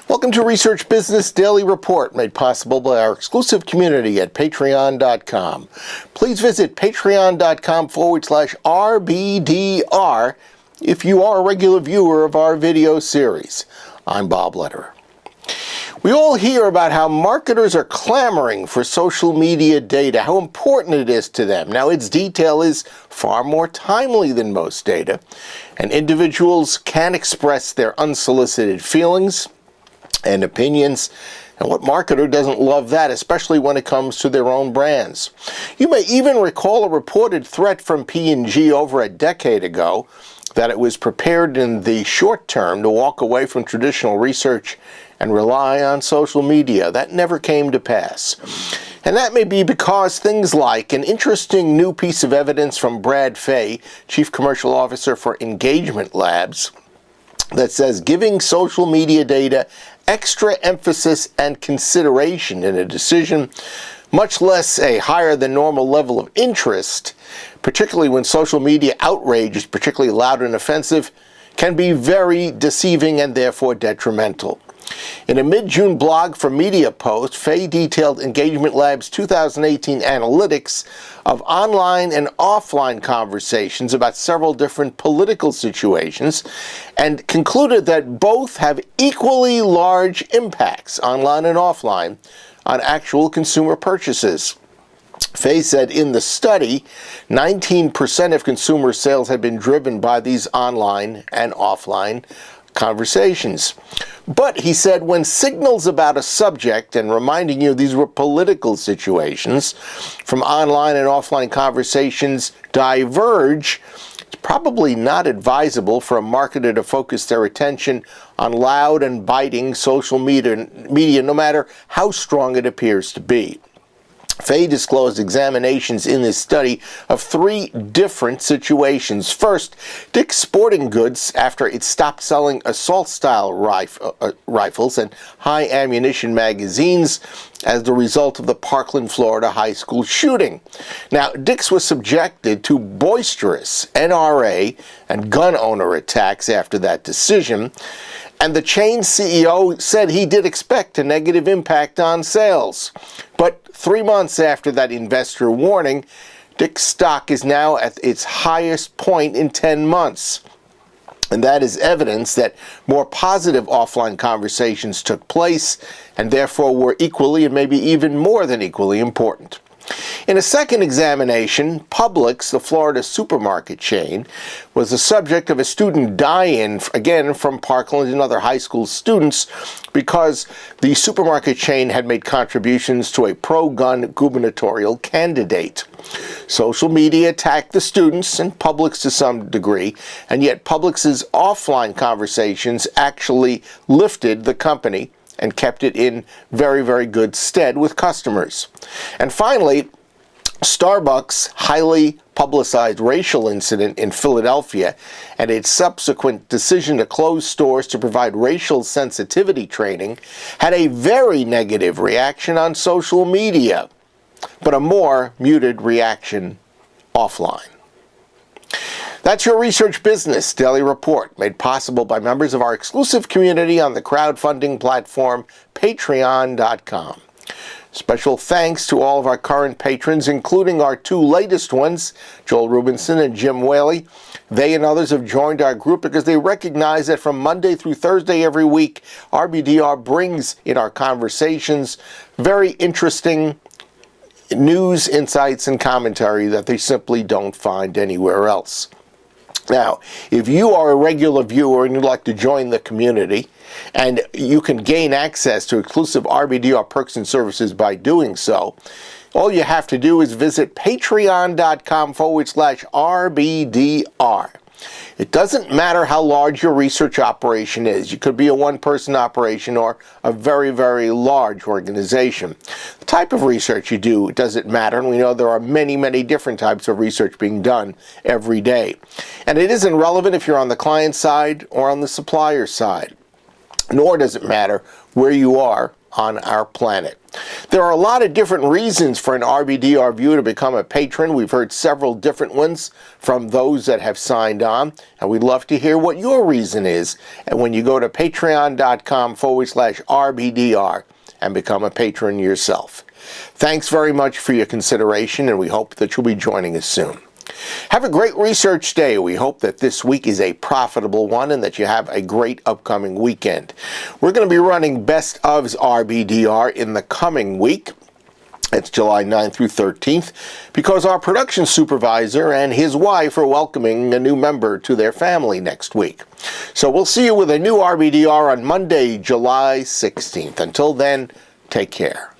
Welcome to Research Business Daily Report, made possible by our exclusive community at patreon.com. Please visit patreon.com/RBDR if you are a regular viewer of our video series. I'm Bob Lederer. We all hear about how marketers are clamoring for social media data, how important it is to them. Now, its detail is far more timely than most data, and individuals can express their unsolicited feelings and opinions. And what marketer doesn't love that, especially when it comes to their own brands? You may even recall a reported threat from P&G over a decade ago that it was prepared in the short term to walk away from traditional research and rely on social media. That never came to pass. And that may be because things like an interesting new piece of evidence from Brad Fay, Chief Commercial Officer for Engagement Labs, that says giving social media data extra emphasis and consideration in a decision, much less a higher than normal level of interest, particularly when social media outrage is particularly loud and offensive, can be very deceiving and therefore detrimental. In a mid-June blog for Media Post, Fay detailed Engagement Lab's 2018 analytics of online and offline conversations about several different political situations and concluded that both have equally large impacts, online and offline, on actual consumer purchases. Fay said in the study, 19% of consumer sales had been driven by these online and offline conversations. But, he said, when signals about a subject, and reminding you these were political situations, from online and offline conversations diverge, it's probably not advisable for a marketer to focus their attention on loud and biting social media no matter how strong it appears to be. Fay disclosed examinations in this study of three different situations. First, Dick's Sporting Goods, after it stopped selling assault-style rifles and high-ammunition magazines as the result of the Parkland, Florida high school shooting. Now, Dick's was subjected to boisterous NRA and gun owner attacks after that decision, and the chain CEO said he did expect a negative impact on sales. But 3 months after that investor warning, Dick's stock is now at its highest point in 10 months. And that is evidence that more positive offline conversations took place and therefore were equally and maybe even more than equally important. In a second examination, Publix, the Florida supermarket chain, was the subject of a student die-in, again from Parkland and other high school students, because the supermarket chain had made contributions to a pro-gun gubernatorial candidate. Social media attacked the students and Publix to some degree, and yet Publix's offline conversations actually lifted the company and kept it in very, very good stead with customers. And finally, Starbucks' highly publicized racial incident in Philadelphia and its subsequent decision to close stores to provide racial sensitivity training had a very negative reaction on social media, but a more muted reaction offline. That's your Research Business Daily Report, made possible by members of our exclusive community on the crowdfunding platform patreon.com. Special thanks to all of our current patrons, including our two latest ones, Joel Rubinson and Jim Whaley. They and others have joined our group because they recognize that from Monday through Thursday every week, RBDR brings in our conversations very interesting news, insights, and commentary that they simply don't find anywhere else. Now, if you are a regular viewer and you'd like to join the community, and you can gain access to exclusive RBDR perks and services by doing so, all you have to do is visit patreon.com/RBDR. It doesn't matter how large your research operation is. You could be a one-person operation or a very, very large organization. The type of research you do doesn't matter, and we know there are many, many different types of research being done every day. And it isn't relevant if you're on the client side or on the supplier side, nor does it matter where you are on our planet. There are a lot of different reasons for an RBDR viewer to become a patron. We've heard several different ones from those that have signed on, and we'd love to hear what your reason is. And when you go to patreon.com/RBDR and become a patron yourself. Thanks very much for your consideration, and we hope that you'll be joining us soon. Have a great research day. We hope that this week is a profitable one and that you have a great upcoming weekend. We're going to be running Best of's RBDR in the coming week. It's July 9th through 13th, because our production supervisor and his wife are welcoming a new member to their family next week. So we'll see you with a new RBDR on Monday, July 16th. Until then, take care.